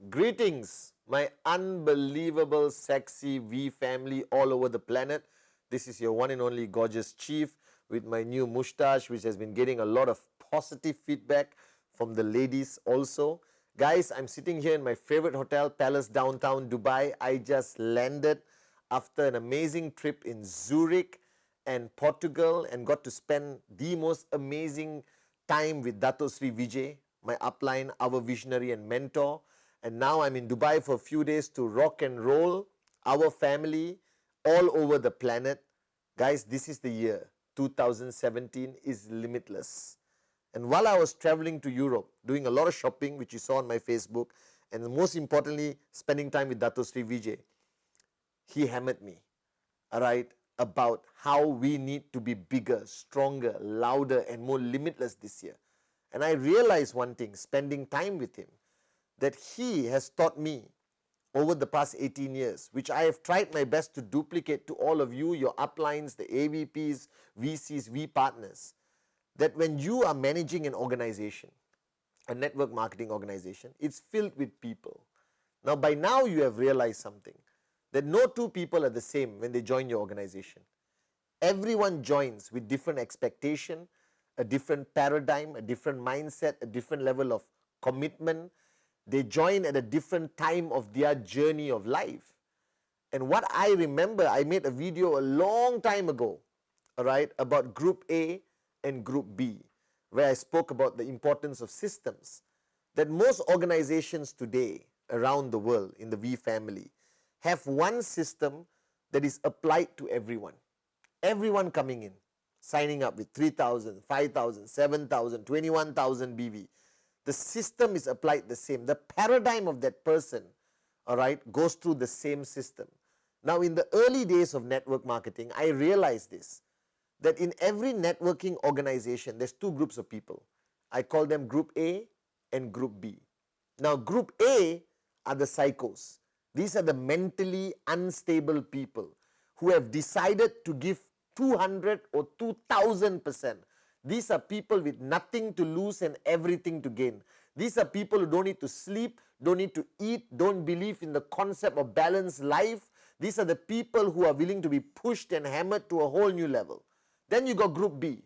Greetings, my unbelievable sexy V family all over the planet. This is your one and only gorgeous chief with my new mustache, which has been getting a lot of positive feedback from the ladies also. Guys, I'm sitting here in my favorite hotel, Palace Downtown Dubai. I just landed after an amazing trip in Zurich and Portugal and got to spend the most amazing time with Dato Vijay, my upline, our visionary and mentor. And now I'm in Dubai for a few days to rock and roll our family all over the planet. Guys, this is the year. 2017 is limitless. And while I was traveling to Europe, doing a lot of shopping, which you saw on my Facebook, and most importantly, spending time with Dato Vijay, he hammered me, all right, about how we need to be bigger, stronger, louder, and more limitless this year. And I realized one thing, spending time with him, that he has taught me over the past 18 years, which I have tried my best to duplicate to all of you, your uplines, the AVPs, VCs, V partners, that when you are managing an organization, a network marketing organization, it's filled with people. Now, by now you have realized something, that no two people are the same when they join your organization. Everyone joins with different expectation, a different paradigm, a different mindset, a different level of commitment. They join at a different time of their journey of life. And what I remember, I made a video a long time ago, all right, about Group A and Group B, where I spoke about the importance of systems. That most organizations today around the world in the V family have one system that is applied to everyone. Everyone coming in, signing up with 3,000, 5,000, 7,000, 21,000 BV. The system is applied the same. The paradigm of that person, all right, goes through the same system. Now, in the early days of network marketing, I realized this, that in every networking organization, there's two groups of people. I call them Group A and Group B. Now, Group A are the psychos. These are the mentally unstable people who have decided to give 200 or 2,000%. These are people with nothing to lose and everything to gain. These are people who don't need to sleep, don't need to eat, don't believe in the concept of balanced life. These are the people who are willing to be pushed and hammered to a whole new level. Then you got Group B.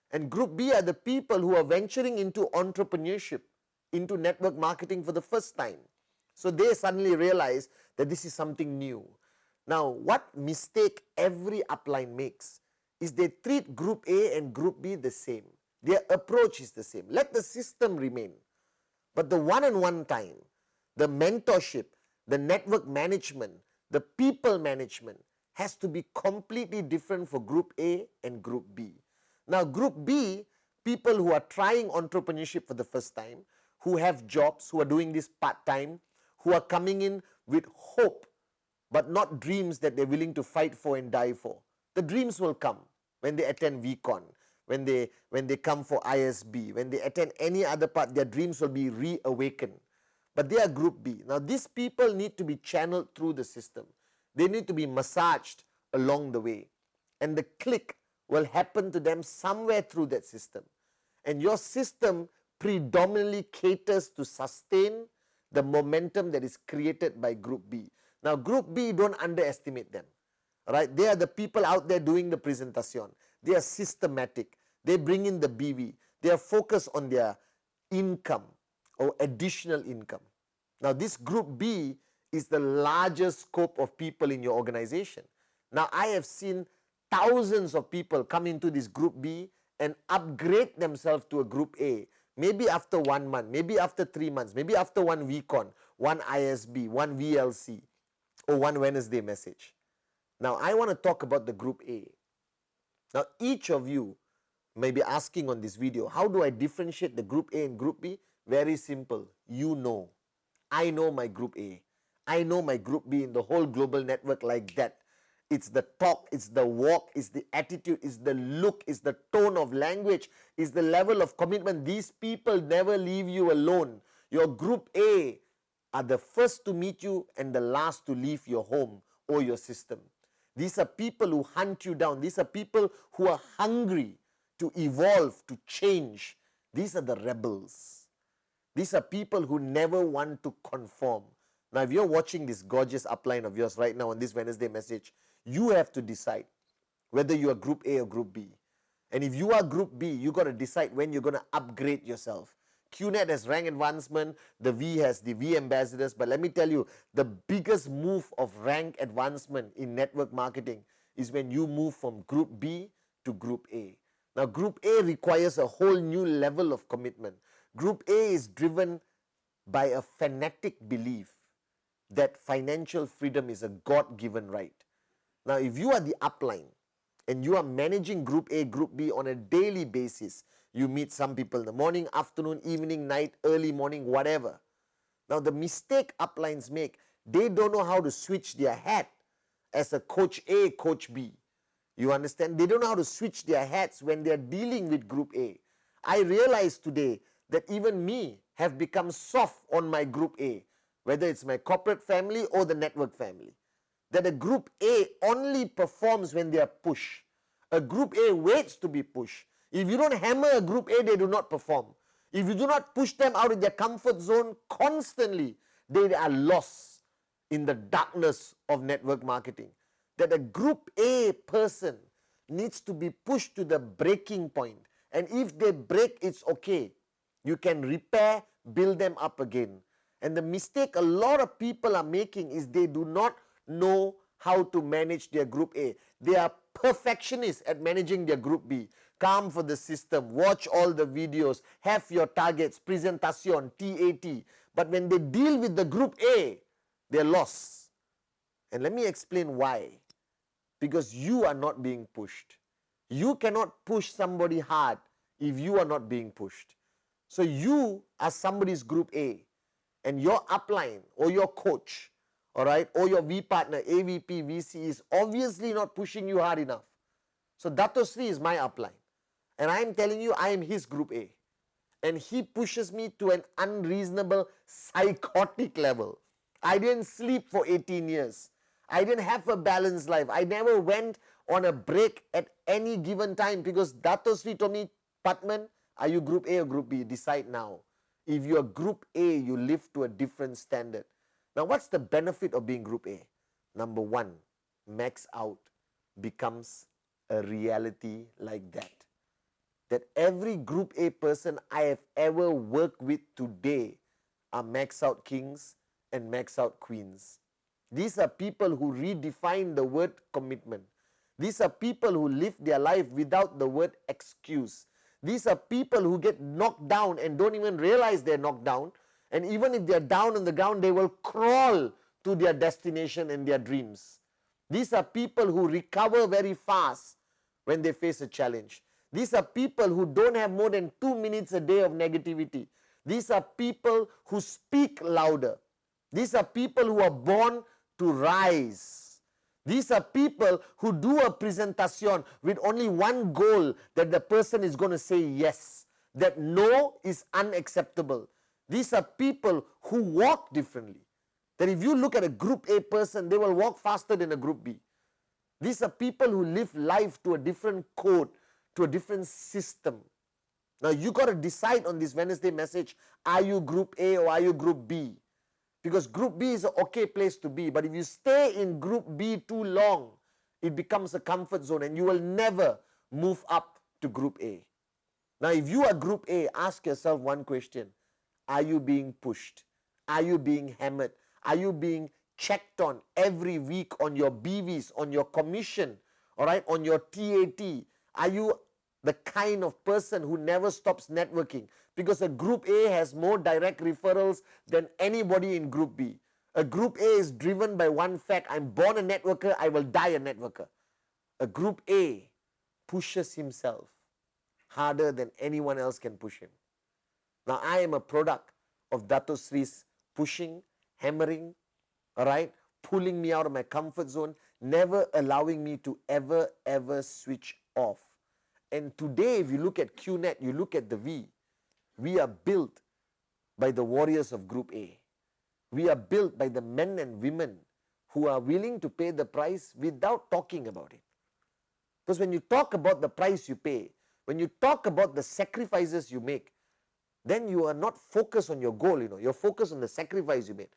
And Group B are the people who are venturing into entrepreneurship, into network marketing for the first time. So they suddenly realize that this is something new. Now, what mistake every upline makes is they treat Group A and Group B the same. Their approach is the same. Let the system remain. But the one-on-one time, the mentorship, the network management, the people management has to be completely different for Group A and Group B. Now, Group B, people who are trying entrepreneurship for the first time, who have jobs, who are doing this part-time, who are coming in with hope, but not dreams that they're willing to fight for and die for. The dreams will come when they attend VCon, when they come for ISB, when they attend any other part, their dreams will be reawakened. But they are Group B. Now, these people need to be channeled through the system. They need to be massaged along the way. And the click will happen to them somewhere through that system. And your system predominantly caters to sustain the momentum that is created by Group B. Now, Group B, don't underestimate them. Right? They are the people out there doing the presentation. They are systematic. They bring in the BV. They are focused on their income or additional income. Now, this Group B is the largest scope of people in your organization. Now, I have seen thousands of people come into this Group B and upgrade themselves to a Group A. Maybe after 1 month, maybe after 3 months, maybe after one VCon, one ISB, one VLC, or one Wednesday message. Now, I want to talk about the Group A. Now, each of you may be asking on this video, how do I differentiate the Group A and Group B? Very simple. You know. I know my Group A. I know my Group B in the whole global network like that. It's the talk, it's the walk, it's the attitude, it's the look, it's the tone of language, it's the level of commitment. These people never leave you alone. Your Group A are the first to meet you and the last to leave your home or your system. These are people who hunt you down. These are people who are hungry to evolve, to change. These are the rebels. These are people who never want to conform. Now, if you're watching this gorgeous upline of yours right now on this Wednesday message, you have to decide whether you are Group A or Group B. And if you are Group B, you got to decide when you're going to upgrade yourself. QNet has rank advancement, the V has the V ambassadors, but let me tell you, the biggest move of rank advancement in network marketing is when you move from Group B to Group A. Now, Group A requires a whole new level of commitment. Group A is driven by a fanatic belief that financial freedom is a God-given right. Now, if you are the upline and you are managing Group A, Group B on a daily basis, you meet some people in the morning, afternoon, evening, night, early morning, whatever. Now, the mistake uplines make, they don't know how to switch their hat as a coach A, coach B. You understand? They don't know how to switch their hats when they're dealing with Group A. I realize today that even me have become soft on my Group A, whether it's my corporate family or the network family. That a Group A only performs when they are pushed. A Group A waits to be pushed. If you don't hammer a Group A, they do not perform. If you do not push them out of their comfort zone constantly, they are lost in the darkness of network marketing. That a Group A person needs to be pushed to the breaking point. And if they break, it's okay. You can repair, build them up again. And the mistake a lot of people are making is they do not know how to manage their Group A. They are perfectionists at managing their Group B. Come for the system, watch all the videos, have your targets, presentation, TAT. But when they deal with the Group A, they're lost. And let me explain why. Because you are not being pushed. You cannot push somebody hard if you are not being pushed. So you are somebody's Group A, and your upline or your coach, all right, or your V partner, AVP, VC is obviously not pushing you hard enough. So Dato Sri is my upline, and I am telling you I am his Group A, and he pushes me to an unreasonable psychotic level. I didn't sleep for 18 years. I didn't have a balanced life. I never went on a break at any given time because Dato Sri told me, Pathman, are you Group A or Group B? Decide now. If you are Group A, you live to a different standard. Now, what's the benefit of being Group A? Number one, max out becomes a reality like that. That every Group A person I have ever worked with today are max out kings and max out queens. These are people who redefine the word commitment. These are people who live their life without the word excuse. These are people who get knocked down and don't even realize they're knocked down. And even if they're down on the ground, they will crawl to their destination and their dreams. These are people who recover very fast when they face a challenge. These are people who don't have more than 2 minutes a day of negativity. These are people who speak louder. These are people who are born to rise. These are people who do a presentation with only one goal, that the person is going to say yes, that no is unacceptable. These are people who walk differently. That if you look at a Group A person, they will walk faster than a Group B. These are people who live life to a different code, to a different system. Now you got to decide on this Wednesday message, are you Group A or are you Group B? Because Group B is an okay place to be. But if you stay in Group B too long, it becomes a comfort zone and you will never move up to Group A. Now, if you are Group A, ask yourself one question. Are you being pushed? Are you being hammered? Are you being checked on every week on your BVs, on your commission, all right, on your TAT? Are you the kind of person who never stops networking? Because a Group A has more direct referrals than anybody in Group B. A Group A is driven by one fact: I'm born a networker, I will die a networker. A Group A pushes himself harder than anyone else can push him. Now, I am a product of Dato Sri's pushing, hammering, all right, pulling me out of my comfort zone, never allowing me to ever switch off. And today, if you look at QNet, you look at the V, we are built by the warriors of Group A. We are built by the men and women who are willing to pay the price without talking about it. Because when you talk about the price you pay, when you talk about the sacrifices you make, then you are not focused on your goal, you're focused on the sacrifice you made.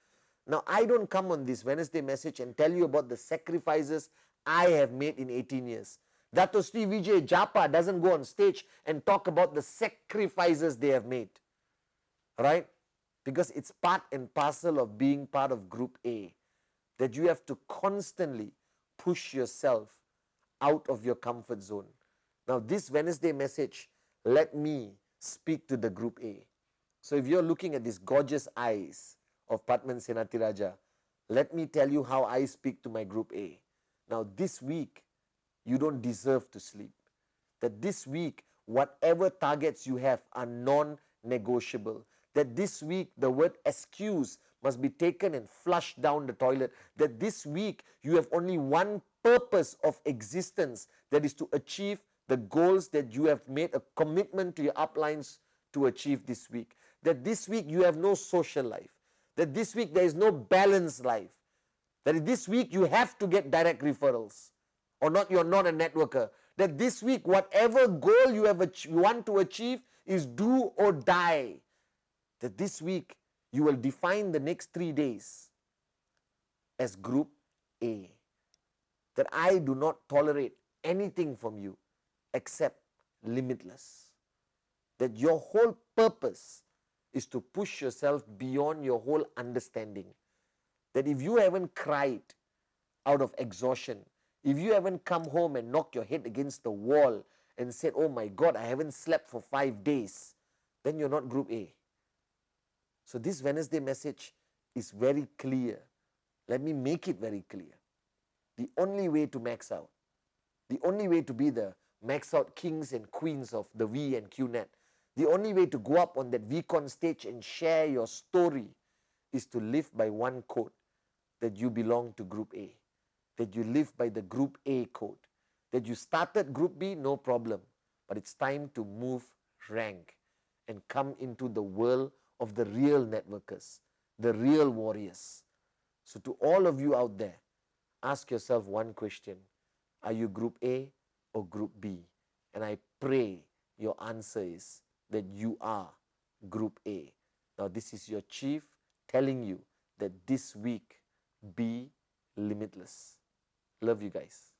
Now, I don't come on this Wednesday message and tell you about the sacrifices I have made in 18 years. Dato Vijay Japa doesn't go on stage and talk about the sacrifices they have made. Right? Because it's part and parcel of being part of Group A, that you have to constantly push yourself out of your comfort zone. Now, this Wednesday message, let me speak to the Group A. So if you're looking at these gorgeous eyes of Pathman Senathirajah, let me tell you how I speak to my Group A. Now, this week, you don't deserve to sleep. That this week, whatever targets you have are non-negotiable. That this week, the word excuse must be taken and flushed down the toilet. That this week, you have only one purpose of existence, that is to achieve the goals that you have made a commitment to your uplines to achieve this week. That this week, you have no social life. That this week, there is no balanced life. That this week, you have to get direct referrals, or not, you're not a networker. That this week, whatever goal you want to achieve is do or die. That this week, you will define the next 3 days as Group A. That I do not tolerate anything from you except limitless. That your whole purpose is to push yourself beyond your whole understanding. That if you haven't cried out of exhaustion, if you haven't come home and knocked your head against the wall and said, oh my God, I haven't slept for 5 days, then you're not Group A. So this Wednesday message is very clear. Let me make it very clear. The only way to max out, the only way to be the max out kings and queens of the V and QNet, the only way to go up on that VCon stage and share your story is to live by one code, that you belong to Group A. That you live by the Group A code. That you started Group B, no problem. But it's time to move rank and come into the world of the real networkers, the real warriors. So to all of you out there, ask yourself one question. Are you Group A or Group B? And I pray your answer is that you are Group A. Now this is your chief telling you that this week, be limitless. Love you guys.